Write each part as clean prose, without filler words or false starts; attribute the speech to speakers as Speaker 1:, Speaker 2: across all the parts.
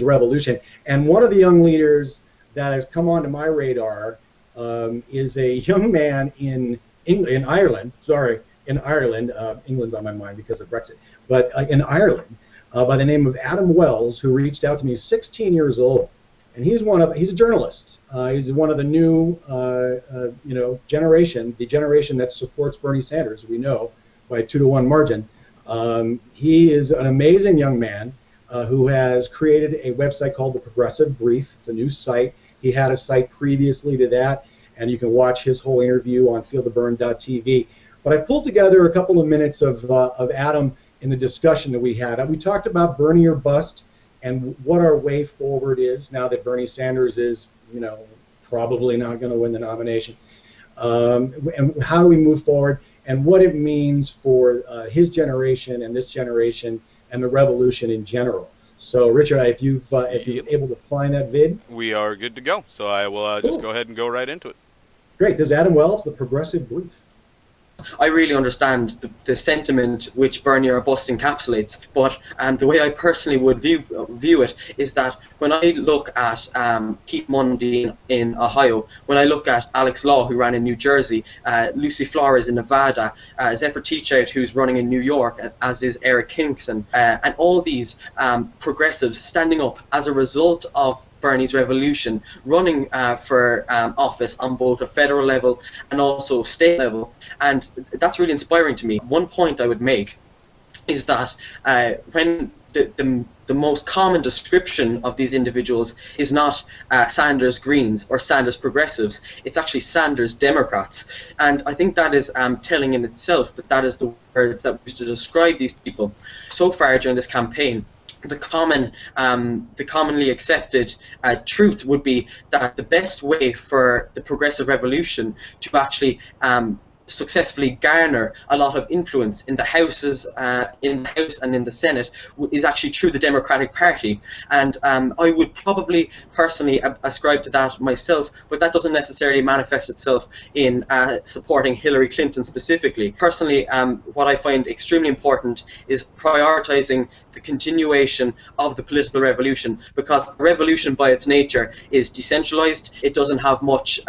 Speaker 1: revolution. And one of the young leaders that has come onto my radar is a young man in Ireland. Sorry, in Ireland. England's on my mind because of Brexit. But in Ireland, by the name of Adam Wells, who reached out to me. He's 16 years old, and he's a journalist. He's one of the new generation, the generation that supports Bernie Sanders. We know by a 2-to-1 margin. He is an amazing young man. Who has created a website called The Progressive Brief. It's a new site. He had a site previously to that, and you can watch his whole interview on feeltheburn.tv. But I pulled together a couple of minutes of Adam in the discussion that we had. We talked about Bernie or bust and what our way forward is now that Bernie Sanders is, probably not going to win the nomination. And how do we move forward and what it means for his generation and this generation and the revolution in general. So, Richard, if you're able to find that vid,
Speaker 2: we are good to go. So I will just go ahead and go right into it.
Speaker 1: Great. This is Adam Wells, The Progressive Brief.
Speaker 3: I really understand the sentiment which Bernie or bust encapsulates, but the way I personally would view it is that when I look at Keith Mundy in Ohio, when I look at Alex Law, who ran in New Jersey, Lucy Flores in Nevada, Zephyr Teachout, who's running in New York, as is Eric Kingston, and all these progressives standing up as a result of Bernie's revolution, running for office on both a federal level and also state level, and that's really inspiring to me. One point I would make is that when the most common description of these individuals is not Sanders Greens or Sanders Progressives, it's actually Sanders Democrats, and I think that is telling in itself that is the word that we used to describe these people. So far during this campaign, the commonly accepted truth would be that the best way for the progressive revolution to actually successfully garner a lot of influence in the houses, in the House and in the Senate, is actually through the Democratic Party. And I would probably personally ascribe to that myself, but that doesn't necessarily manifest itself in supporting Hillary Clinton specifically. Personally, what I find extremely important is prioritizing the continuation of the political revolution, because the revolution by its nature is decentralized. It doesn't have much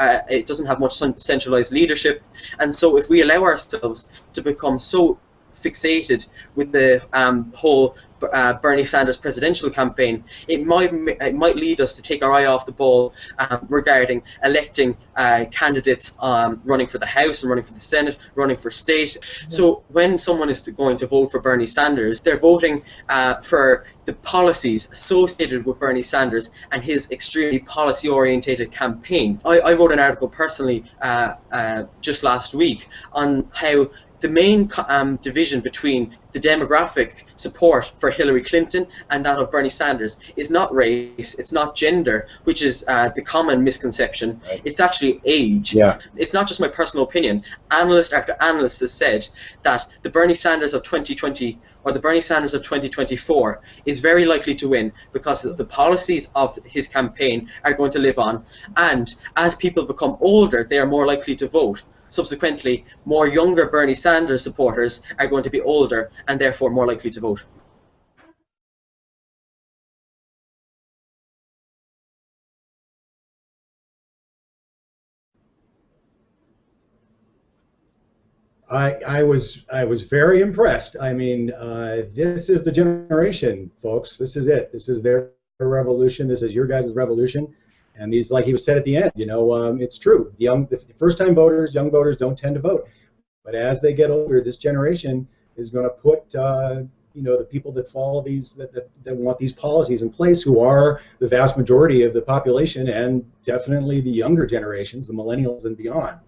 Speaker 3: centralized leadership, and so if we allow ourselves to become so fixated with the whole Bernie Sanders presidential campaign, it might lead us to take our eye off the ball regarding electing candidates running for the House and running for the Senate, running for state. So when someone is going to vote for Bernie Sanders, they're voting for the policies associated with Bernie Sanders and his extremely policy-orientated campaign. I wrote an article personally just last week on how the main division between the demographic support for Hillary Clinton and that of Bernie Sanders is not race, it's not gender, which is the common misconception. Right. It's actually age. Yeah. It's not just my personal opinion. Analyst after analyst has said that the Bernie Sanders of 2020 or the Bernie Sanders of 2024 is very likely to win because the policies of his campaign are going to live on, and as people become older, they are more likely to vote. Subsequently, more younger Bernie Sanders supporters are going to be older and therefore more likely to vote.
Speaker 1: I was very impressed. I mean, this is the generation, folks. This is it. This is their revolution. This is your guys' revolution. And these, like he was said at the end, it's true. The first-time voters, young voters don't tend to vote. But as they get older, this generation is going to put, the people that follow these, that want these policies in place, who are the vast majority of the population, and definitely the younger generations, the millennials and beyond.